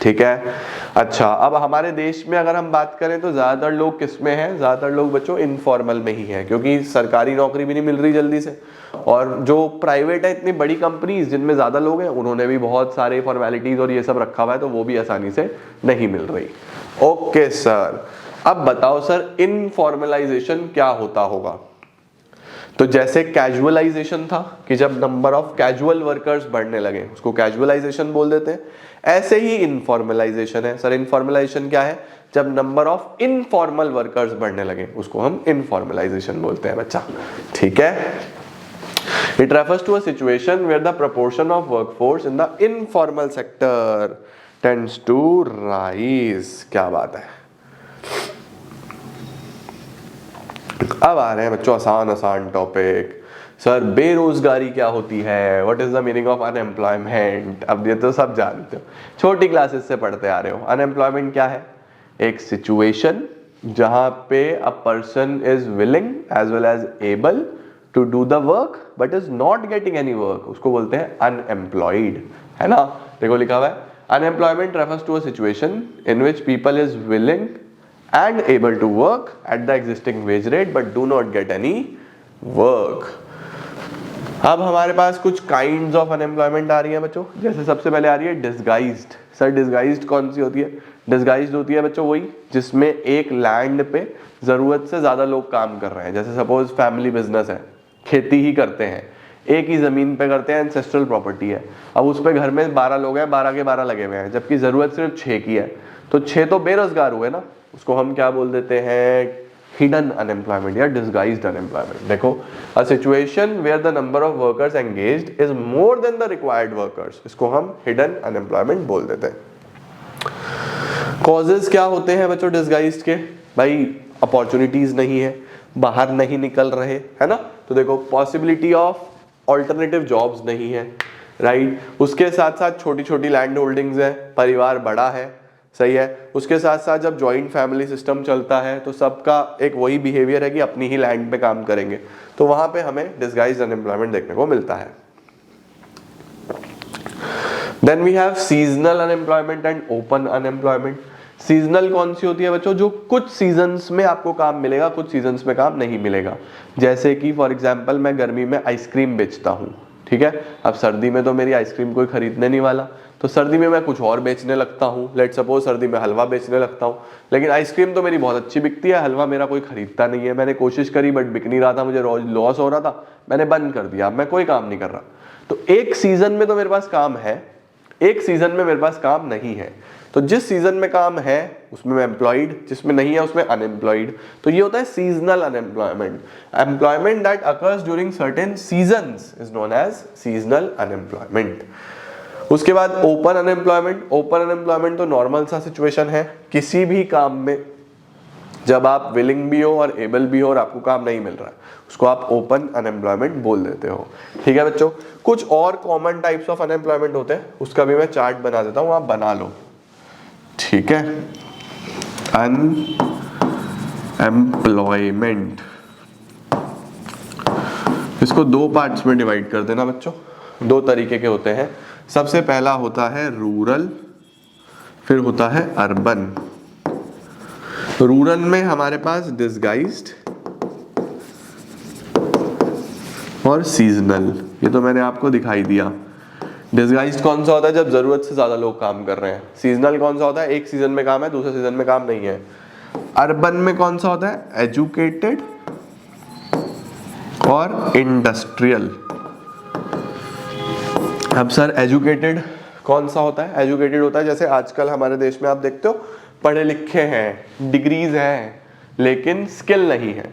ठीक है। अच्छा, अब हमारे देश में अगर हम बात करें तो ज्यादातर लोग किस में हैं? ज्यादातर लोग बच्चों इनफॉर्मल में ही हैं, क्योंकि सरकारी नौकरी भी नहीं मिल रही जल्दी से, और जो प्राइवेट है, इतनी बड़ी कंपनीज जिनमें ज्यादा लोग हैं, उन्होंने भी बहुत सारे फॉर्मेलिटीज और ये सब रखा हुआ है, तो वो भी आसानी से नहीं मिल रही। ओके सर, अब बताओ सर इनफॉर्मलाइजेशन क्या होता होगा? तो जैसे कैजुअलाइजेशन था कि जब नंबर ऑफ कैजुअल वर्कर्स बढ़ने लगे उसको कैजुअलाइजेशन बोल देते हैं, ऐसे ही इनफॉर्मलाइजेशन है। सर इनफॉर्मलाइजेशन क्या है? जब नंबर ऑफ इनफॉर्मल वर्कर्स बढ़ने लगे उसको हम इनफॉर्मलाइजेशन बोलते हैं बच्चा। ठीक है। It refers to a situation where the proportion of workforce in the informal sector tends to rise. क्या बात है। अब आ रहे हैं बच्चों आसान आसान टॉपिक। सर बेरोजगारी क्या होती है, what is the meaning of unemployment. अब ये तो सब जानते हो, छोटी क्लासेस से पढ़ते आ रहे हो। अनएम्प्लॉयमेंट क्या है? एक सिचुएशन जहां पे a person is willing as well as able to do the work but is not getting any work, उसको बोलते हैं अनएम्प्लॉयड, है ना। देखो लिखा हुआ है, unemployment refers to a situation in which people is willing and able to work at the existing wage rate but do not get any work। अब हमारे पास कुछ kinds of unemployment आ रही है बच्चों। जैसे सबसे पहले आ रही है disguised। सर disguised कौन सी होती है? disguised होती है बच्चों वही जिसमें एक लैंड पे जरूरत से ज्यादा लोग काम कर रहे हैं। जैसे सपोज फैमिली बिजनेस है, खेती ही करते हैं, एक ही जमीन पे करते हैं, एंसेस्ट्रल प्रॉपर्टी है। अब उस पे घर में 12 लोग हैं, 12 के 12 लगे हुए हैं, जबकि जरूरत सिर्फ 6 की है, तो 6 तो बेरोजगार हुए ना। उसको हम क्या बोल देते हैं? हिडन अनएम्प्लॉयमेंट या डिसगाइज्ड अनएम्प्लॉयमेंट। देखो, a situation where the number of workers engaged is more than the required workers, इसको हम हिडन अनएम्प्लॉयमेंट बोल देते हैं। कॉजेज क्या होते हैं बच्चों डिसगाइज्ड के? भाई अपॉर्चुनिटीज नहीं है, बाहर नहीं निकल रहे, है ना। तो देखो पॉसिबिलिटी ऑफ ऑल्टरनेटिव जॉब्स नहीं है, राइट। उसके साथ साथ छोटी छोटी लैंड होल्डिंग्स है, परिवार बड़ा है, सही है। उसके साथ साथ जब जॉइंट फैमिली सिस्टम चलता है तो सबका एक वही बिहेवियर है कि अपनी ही लैंड पे काम करेंगे, तो वहां पे हमें डिसगाइज्ड अनएम्प्लॉयमेंट देखने को मिलता है। Then we have seasonal unemployment and open unemployment. Seasonal कौन सी होती है बच्चों? जो कुछ सीजन्स में आपको काम मिलेगा, कुछ सीजन्स में काम नहीं मिलेगा। जैसे कि फॉर एग्जाम्पल मैं गर्मी में आइसक्रीम बेचता हूँ, ठीक है। अब सर्दी में तो मेरी आइसक्रीम कोई खरीदने नहीं वाला, तो सर्दी में मैं कुछ और बेचने लगता हूँ। लेट सपोज सर्दी में हलवा बेचने लगता हूँ, लेकिन आइसक्रीम तो मेरी बहुत अच्छी बिकती है, हलवा मेरा कोई खरीदता नहीं है। मैंने कोशिश करी बट बिक नहीं रहा था, मुझे रोज लॉस हो रहा था, मैंने बंद कर दिया, मैं कोई काम नहीं कर रहा। तो एक सीजन में तो मेरे पास काम है, एक सीजन में मेरे पास काम नहीं है। तो जिस सीजन में काम है उसमें मैं एम्प्लॉयड, जिसमें नहीं है उसमें अनएम्प्लॉयड। तो ये होता है seasonal unemployment. Employment that occurs during certain seasons is known as seasonal unemployment. उसके बाद ओपन अनएम्प्लॉयमेंट। ओपन अनएम्प्लॉयमेंट तो नॉर्मल सा सिचुएशन है, किसी भी काम में जब आप विलिंग भी हो और एबल भी हो और आपको काम नहीं मिल रहा है, उसको आप ओपन अनएम्प्लॉयमेंट बोल देते हो, ठीक है बच्चों। कुछ और कॉमन टाइप्स ऑफ अनएम्प्लॉयमेंट होते हैं, उसका भी मैं चार्ट बना देता हूं, आप बना लो, ठीक है। अनएम्प्लॉयमेंट, इसको दो पार्ट्स में डिवाइड कर देना बच्चों। दो तरीके के होते हैं। सबसे पहला होता है रूरल, फिर होता है अर्बन। रूरल में हमारे पास डिसगाइज्ड और सीजनल, ये तो मैंने आपको दिखाई दिया। डिसगाइज्ड कौन सा होता है? जब जरूरत से ज्यादा लोग काम कर रहे हैं। सीजनल कौन सा होता है? एक सीजन में काम है, दूसरे सीजन में काम नहीं है। अर्बन में कौन सा होता है? एजुकेटेड और इंडस्ट्रियल। अब सर एजुकेटेड कौन सा होता है? एजुकेटेड होता है जैसे आजकल हमारे देश में आप देखते हो, पढ़े लिखे हैं, डिग्रीज हैं, लेकिन स्किल नहीं है।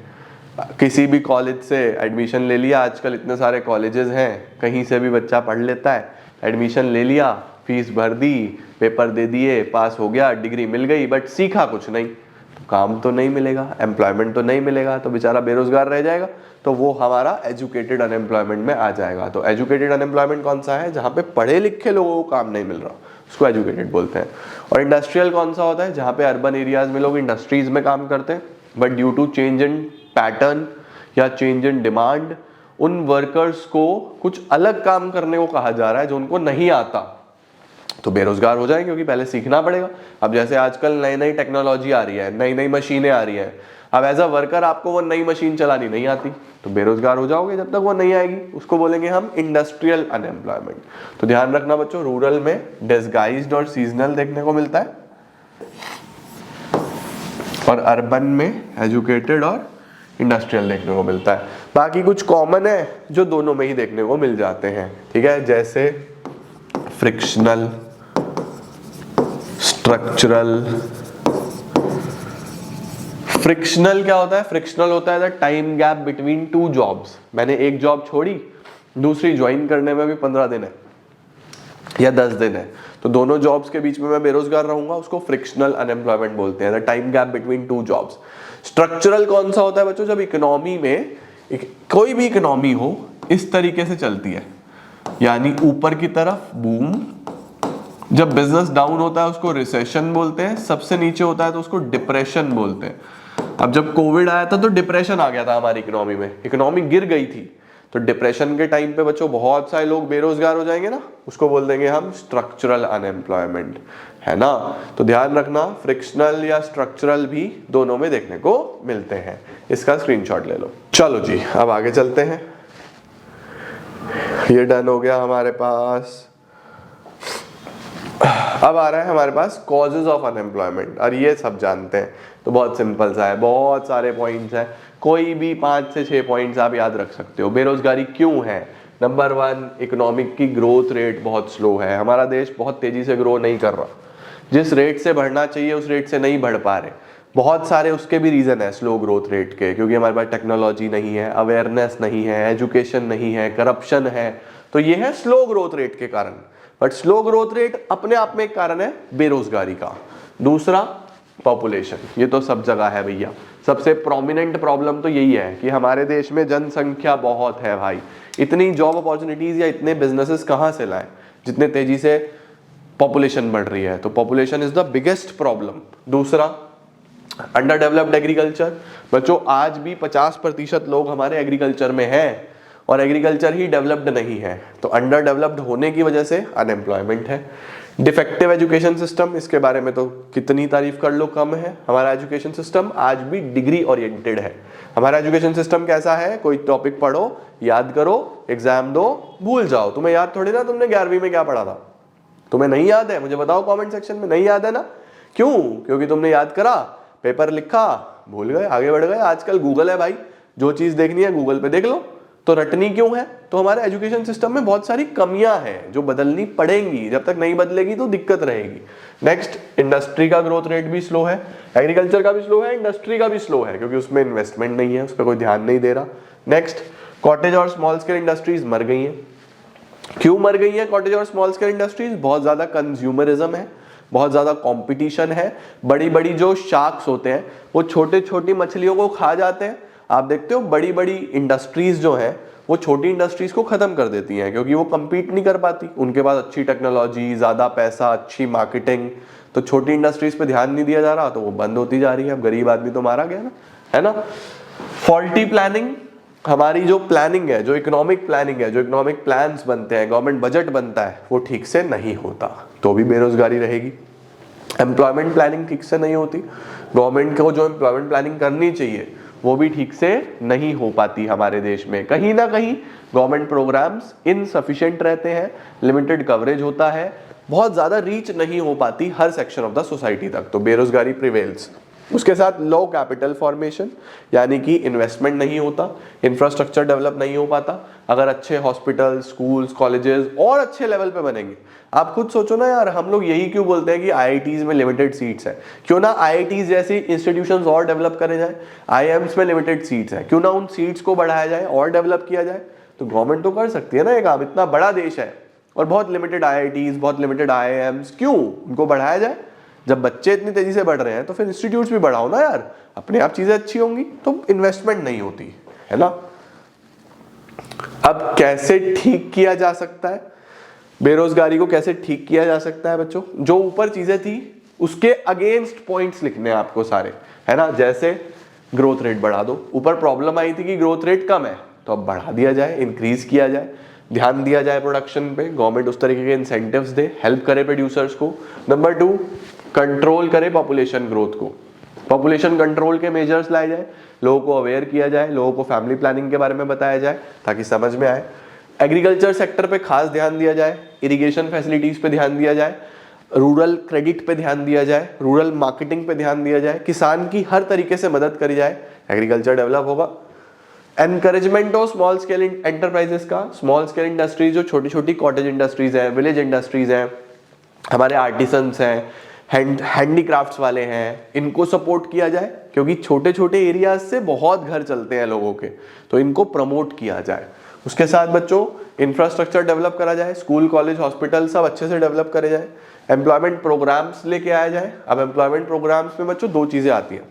किसी भी कॉलेज से एडमिशन ले लिया, आजकल इतने सारे कॉलेजेस हैं, कहीं से भी बच्चा पढ़ लेता है, एडमिशन ले लिया, फीस भर दी, पेपर दे दिए, पास हो गया, डिग्री मिल गई, बट सीखा कुछ नहीं, तो काम तो नहीं मिलेगा, एम्प्लॉयमेंट तो नहीं मिलेगा, तो बेचारा बेरोजगार रह जाएगा। तो वो हमारा एजुकेटेड अनएम्प्लॉयमेंट में आ जाएगा। तो एजुकेटेड अनएम्प्लॉयमेंट कौन सा है? जहाँ पे पढ़े लिखे लोगों को काम नहीं मिल रहा, उसको एजुकेटेड बोलते हैं। और इंडस्ट्रियल कौन सा होता है? जहाँ पे अर्बन एरियाज में लोग इंडस्ट्रीज में काम करते हैं, but due to change in pattern या चेंज इन डिमांड उन वर्कर्स को कुछ अलग काम करने को कहा जा रहा है जो उनको नहीं आता, तो बेरोजगार हो जाए, क्योंकि पहले सीखना पड़ेगा। अब जैसे आजकल नई नई टेक्नोलॉजी आ रही है, नई नई मशीनें आ रही हैं, अब एज अ वर्कर आपको वो नई मशीन चलानी नहीं आती, तो बेरोजगार हो जाओगे जब तक वो नहीं आएगी। उसको बोलेंगे हम इंडस्ट्रियल अनएम्प्लॉयमेंट। तो ध्यान रखना बच्चों, रूरल में डिसगाइज्ड और सीजनल देखने को मिलता है, और अर्बन में एजुकेटेड और इंडस्ट्रियल देखने को मिलता है। बाकी कुछ कॉमन है जो दोनों में ही देखने को मिल जाते हैं, ठीक है। जैसे फ्रिक्शनल, स्ट्रक्चरल। फ्रिक्शनल क्या होता है? फ्रिक्शनल होता है the time gap between two jobs. मैंने एक जॉब छोड़ी, दूसरी ज्वाइन करने में भी 15 दिन है या 10 दिन है, तो दोनों जॉब्स के बीच में मैं बेरोजगार रहूंगा, उसको फ्रिक्शनल अनएम्प्लॉयमेंट बोलते हैं, the time gap between two jobs. Structural कौन सा होता है बच्चों? जब इकोनॉमी में कोई भी इकोनॉमी हो इस तरीके से चलती है, यानी ऊपर की तरफ बूम, जब बिजनेस डाउन होता है उसको रिसेशन बोलते हैं, सबसे नीचे होता है तो उसको डिप्रेशन बोलते हैं। अब जब कोविड आया था तो डिप्रेशन आ गया था हमारी इकोनॉमी में, इकोनॉमी गिर गई थी, तो डिप्रेशन के टाइम पे बच्चों बहुत सारे लोग बेरोजगार हो जाएंगे ना, उसको बोल देंगे हम स्ट्रक्चरल अनएम्प्लॉयमेंट, है ना। तो ध्यान रखना, फ्रिक्शनल या स्ट्रक्चरल भी दोनों में देखने को मिलते हैं। इसका स्क्रीनशॉट ले लो। चलो जी, अब आगे चलते हैं। ये डन हो गया हमारे पास। अब आ रहा है हमारे पास कॉजेज ऑफ अनएम्प्लॉयमेंट, और ये सब जानते हैं तो बहुत सिंपल सा है, बहुत सारे पॉइंट्स हैं, कोई भी 5 से 6 पॉइंट्स आप याद रख सकते हो। बेरोजगारी क्यों है? नंबर 1, इकोनॉमिक की ग्रोथ रेट बहुत स्लो है, हमारा देश बहुत तेजी से ग्रो नहीं कर रहा, जिस रेट से बढ़ना चाहिए उस रेट से नहीं बढ़ पा रहे। बहुत सारे उसके भी रीजन है स्लो ग्रोथ रेट के, क्योंकि हमारे पास टेक्नोलॉजी नहीं है, अवेयरनेस नहीं है, एजुकेशन नहीं है, करप्शन है, तो ये है स्लो ग्रोथ रेट के कारण। बट स्लो ग्रोथ रेट अपने आप में एक कारण है बेरोजगारी का। दूसरा, पॉपुलेशन, ये तो सब जगह है भैया, सबसे प्रोमिनेंट प्रॉब्लम तो यही है कि हमारे देश में जनसंख्या बहुत है भाई, इतनी जॉब अपॉर्चुनिटीज या इतने बिजनेसेस कहाँ से लाएं जितने तेजी से पॉपुलेशन बढ़ रही है, तो population is the biggest problem. दूसरा, अंडर डेवलप्ड एग्रीकल्चर। बच्चों आज भी 50% लोग हमारे एग्रीकल्चर में हैं और एग्रीकल्चर ही डेवलप्ड नहीं है, तो अंडर डेवलप्ड होने की वजह से अनएम्प्लॉयमेंट है। डिफेक्टिव एजुकेशन सिस्टम, इसके बारे में तो कितनी तारीफ कर लो कम है। हमारा एजुकेशन सिस्टम आज भी डिग्री ओरिएंटेड है। हमारा एजुकेशन सिस्टम कैसा है? कोई टॉपिक पढ़ो, याद करो, एग्जाम दो, भूल जाओ। तुम्हें याद थोड़ी ना तुमने 11वीं में क्या पढ़ा था, तुम्हें नहीं याद है? मुझे बताओ कमेंट सेक्शन में, नहीं याद है ना? क्यों? क्योंकि तुमने याद करा, पेपर लिखा, भूल गए, आगे बढ़ गए। आजकल गूगल है भाई, जो चीज देखनी है गूगल पे देख लो। तो रटनी क्यों है? तो हमारे एजुकेशन सिस्टम में बहुत सारी कमियां हैं जो बदलनी पड़ेंगी, जब तक नहीं बदलेगी तो दिक्कत रहेगी। नेक्स्ट, इंडस्ट्री का ग्रोथ रेट भी स्लो है, एग्रीकल्चर का भी स्लो है, इंडस्ट्री का भी स्लो है, क्योंकि उसमें इन्वेस्टमेंट नहीं है, उस पर कोई ध्यान नहीं दे रहा। नेक्स्ट, कॉटेज और स्मॉल स्केल इंडस्ट्रीज मर गई हैं। क्यों मर गई है कॉटेज और स्मॉल स्केल इंडस्ट्रीज? बहुत ज्यादा कंज्यूमरिज्म है, बहुत ज्यादा कंपटीशन है, बड़ी बड़ी जो शार्क्स होते हैं वो छोटे छोटी मछलियों को खा जाते हैं। आप देखते हो बड़ी बड़ी इंडस्ट्रीज जो है वो छोटी इंडस्ट्रीज को खत्म कर देती हैं, क्योंकि वो compete नहीं कर पाती, उनके पास अच्छी टेक्नोलॉजी, ज्यादा पैसा, अच्छी मार्केटिंग, तो छोटी इंडस्ट्रीज पे ध्यान नहीं दिया जा रहा, तो वो बंद होती जा रही है। अब गरीब आदमी तो मारा गया ना, है ना। फॉल्टी प्लानिंग, हमारी जो प्लानिंग है, जो इकोनॉमिक प्लानिंग है, जो इकोनॉमिक प्लान्स बनते हैं, गवर्नमेंट बजट बनता है, वो ठीक से नहीं होता, तो भी बेरोजगारी रहेगी। एम्प्लॉयमेंट प्लानिंग ठीक से नहीं होती, गवर्नमेंट को जो एम्प्लॉयमेंट प्लानिंग करनी चाहिए वो भी ठीक से नहीं हो पाती हमारे देश में। कहीं ना कहीं गवर्नमेंट प्रोग्राम्स इनसफिशिएंट रहते हैं, लिमिटेड कवरेज होता है, बहुत ज्यादा रीच नहीं हो पाती हर सेक्शन ऑफ द सोसाइटी तक, तो बेरोजगारी प्रिवेल्स। उसके साथ लो कैपिटल फॉर्मेशन, यानी कि इन्वेस्टमेंट नहीं होता, इंफ्रास्ट्रक्चर डेवलप नहीं हो पाता। अगर अच्छे हॉस्पिटल, स्कूल्स, कॉलेजेस और अच्छे लेवल पे बनेंगे, आप खुद सोचो ना यार, हम लोग यही क्यों बोलते हैं कि आईआईटीज में लिमिटेड सीट्स है, क्यों ना आईआईटीज जैसी इंस्टीट्यूशंस और डेवलप करे जाए। आईआईएम्स में लिमिटेड सीट्स है, क्यों ना उन सीट्स को बढ़ाया जाए और डेवलप किया जाए। तो गवर्नमेंट तो कर सकती है ना ये काम, इतना बड़ा देश है और बहुत लिमिटेड आईआईटीज, बहुत लिमिटेड आईआईएम्स, क्यों उनको बढ़ाया जाए? जब बच्चे इतनी तेजी से बढ़ रहे हैं तो फिर इंस्टीट्यूट्स भी बढ़ाओ ना यार, अपने आप चीजें अच्छी होंगी, तो इन्वेस्टमेंट नहीं होती है ना। अब कैसे ठीक किया जा सकता है बेरोजगारी को, कैसे ठीक किया जा सकता है बच्चों? जो ऊपर चीजें थी उसके अगेंस्ट पॉइंट्स लिखने हैं आपको सारे, है ना। जैसे ग्रोथ रेट बढ़ा दो, ऊपर प्रॉब्लम आई थी कि ग्रोथ रेट कम है, तो अब बढ़ा दिया जाए, इंक्रीज किया जाए, ध्यान दिया जाए प्रोडक्शन पे, गवर्नमेंट उस तरीके के इंसेंटिव्स दे, हेल्प करे प्रोड्यूसर्स को। नंबर 2, कंट्रोल करे पॉपुलेशन ग्रोथ को, पॉपुलेशन कंट्रोल के मेजर्स लाए जाए, लोगों को अवेयर किया जाए, लोगों को फैमिली प्लानिंग के बारे में बताया जाए ताकि समझ में आए। एग्रीकल्चर सेक्टर पे खास ध्यान दिया जाए, इरिगेशन फैसिलिटीज पे ध्यान दिया जाए, रूरल क्रेडिट पे ध्यान दिया जाए, रूरल मार्केटिंग पे ध्यान दिया जाए, किसान की हर तरीके से मदद करी जाए, एग्रीकल्चर डेवलप होगा। एनकरेजमेंट हो स्मॉल स्केल एंटरप्राइजेस का, स्मॉल स्केल इंडस्ट्रीज जो छोटी छोटी कॉटेज इंडस्ट्रीज हैं, विलेज इंडस्ट्रीज हैं, हमारे आर्टिसंस हैं, हैंडीक्राफ्ट्स वाले हैं, इनको सपोर्ट किया जाए, क्योंकि छोटे छोटे एरियाज से बहुत घर चलते हैं लोगों के, तो इनको प्रमोट किया जाए। उसके साथ बच्चों इंफ्रास्ट्रक्चर डेवलप करा जाए, स्कूल कॉलेज हॉस्पिटल सब अच्छे से डेवलप करे जाए, एम्प्लॉयमेंट प्रोग्राम्स लेके आया जाए। अब एम्प्लॉयमेंट प्रोग्राम्स में बच्चों दो चीजें आती हैं।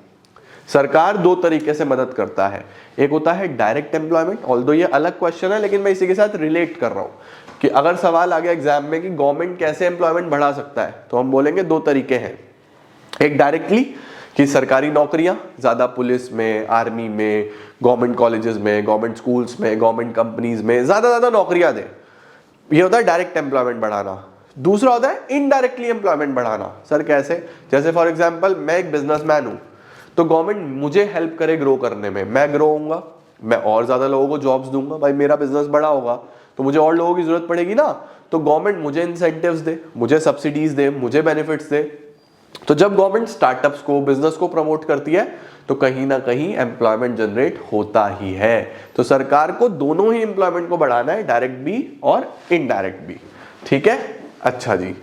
सरकार दो तरीके से मदद करता है, एक होता है डायरेक्ट एम्प्लॉयमेंट, ऑल्दो ये अलग क्वेश्चन है लेकिन मैं इसी के साथ रिलेट कर रहा हूं कि अगर सवाल आ गया एग्जाम में कि गवर्नमेंट कैसे एम्प्लॉयमेंट बढ़ा सकता है, तो हम बोलेंगे दो तरीके हैं। एक डायरेक्टली कि सरकारी नौकरियां ज्यादा पुलिस में, आर्मी में, गवर्नमेंट कॉलेजेस में, गवर्नमेंट स्कूल्स में, गवर्नमेंट कंपनीज में ज्यादा नौकरियां दे, ये होता है डायरेक्ट एम्प्लॉयमेंट बढ़ाना। दूसरा होता है इनडायरेक्टली एम्प्लॉयमेंट बढ़ाना। सर कैसे? जैसे फॉर एग्जांपल मैं एक बिजनेसमैन हूं, तो गवर्नमेंट मुझे हेल्प करे ग्रो करने में, मैं ग्रो होऊंगा, मैं और ज्यादा लोगों को जॉब्स दूंगा, भाई मेरा बिजनेस बड़ा होगा तो मुझे और लोगों की जरूरत पड़ेगी ना, तो गवर्नमेंट मुझे इंसेंटिव्स दे, मुझे सब्सिडीज दे, मुझे बेनिफिट्स दे। तो जब गवर्नमेंट स्टार्टअप्स को, बिजनेस को प्रमोट करती है तो कहीं ना कहीं एम्प्लॉयमेंट जनरेट होता ही है। तो सरकार को दोनों ही एम्प्लॉयमेंट को बढ़ाना है, डायरेक्ट भी और इनडायरेक्ट भी। ठीक है, अच्छा जी।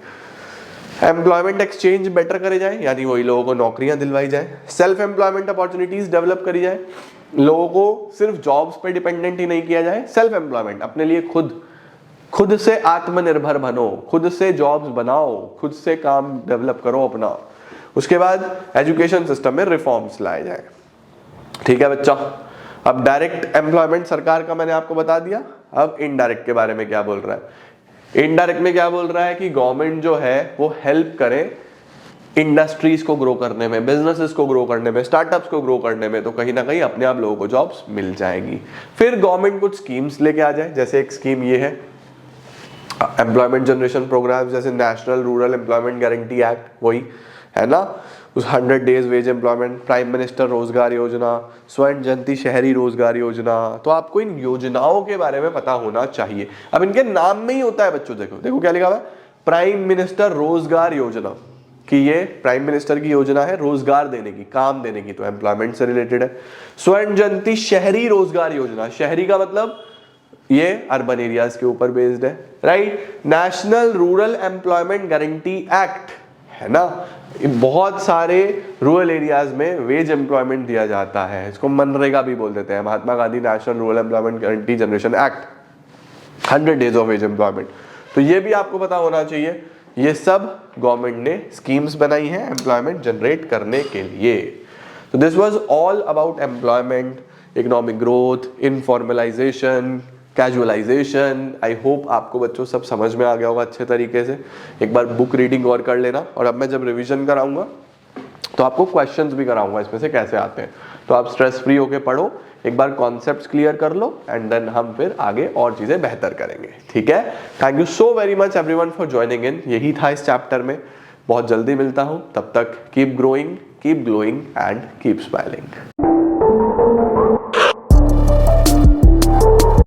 एम्प्लॉयमेंट एक्सचेंज बेटर करे जाए, यानी वही लोगों को नौकरियां दिलवाई जाए। सेल्फ एम्प्लॉयमेंट अपॉर्चुनिटीज डेवलप करी जाए, लोगों को सिर्फ जॉब्स पे डिपेंडेंट ही नहीं किया जाए। सेल्फ एम्प्लॉयमेंट, अपने लिए खुद से आत्मनिर्भर बनो, खुद से जॉब्स बनाओ, खुद से काम डेवलप करो अपना। उसके बाद एजुकेशन सिस्टम में रिफॉर्म्स लाए जाए। ठीक है बच्चा, अब डायरेक्ट एम्प्लॉयमेंट सरकार का मैंने आपको बता दिया। अब इनडायरेक्ट के बारे में क्या बोल रहा है? इनडायरेक्ट में क्या बोल रहा है कि गवर्नमेंट जो है वो हेल्प करे इंडस्ट्रीज को ग्रो करने में, बिजनेसेस को ग्रो करने में, स्टार्टअप्स को ग्रो करने में, तो कहीं ना कहीं अपने आप लोगों को जॉब्स मिल जाएंगी। फिर गवर्नमेंट कुछ स्कीम्स लेके आ जाए, जैसे एक स्कीम ये है एम्प्लॉयमेंट जनरेशन प्रोग्राम, जैसे national rural employment guarantee act, वही है ना, उस 100 days veg employment, prime minister रोजगार योजना, स्वर्ण जयंती शहरी रोजगार योजना। तो आपको इन योजनाओं के बारे में पता होना चाहिए। अब इनके नाम में ही होता है बच्चों, देखो क्या लिखा हुआ है, प्राइम मिनिस्टर रोजगार योजना, कि ये प्राइम मिनिस्टर की योजना है रोजगार देने की, काम देने की, तो एम्प्लॉयमेंट से रिलेटेड है। स्वर्ण जयंती शहरी रोजगार योजना, शहरी का मतलब ये अर्बन एरियाज के ऊपर बेस्ड है, right. National rural employment guarantee act है ना, बहुत सारे रूरल एरियाज में वेज एम्प्लॉयमेंट दिया जाता है, इसको मनरेगा भी बोल देते हैं, Mahatma Gandhi national rural employment guarantee generation act, 100 days of wage employment. तो ये भी आपको पता होना चाहिए। ये सब गवर्नमेंट ने स्कीम्स बनाई हैं एम्प्लॉयमेंट जनरेट करने के लिए। तो this was all about employment, economic growth, informalisation, casualisation. I hope आपको बच्चों सब समझ में आ गया होगा अच्छे तरीके से। एक बार बुक रीडिंग और कर लेना, और अब मैं जब रिवीजन कराऊंगा तो आपको क्वेश्चंस भी कराऊंगा इसमें से कैसे आते हैं, तो आप स्ट्रेस फ्री होके पढ़ो, एक बार कॉन्सेप्ट्स क्लियर कर लो, एंड देन हम फिर आगे और चीजें बेहतर करेंगे। ठीक है, thank you so very much everyone for joining in. यही था इस चैप्टर में। बहुत जल्दी मिलता हूं, तब तक keep growing, keep glowing and keep smiling.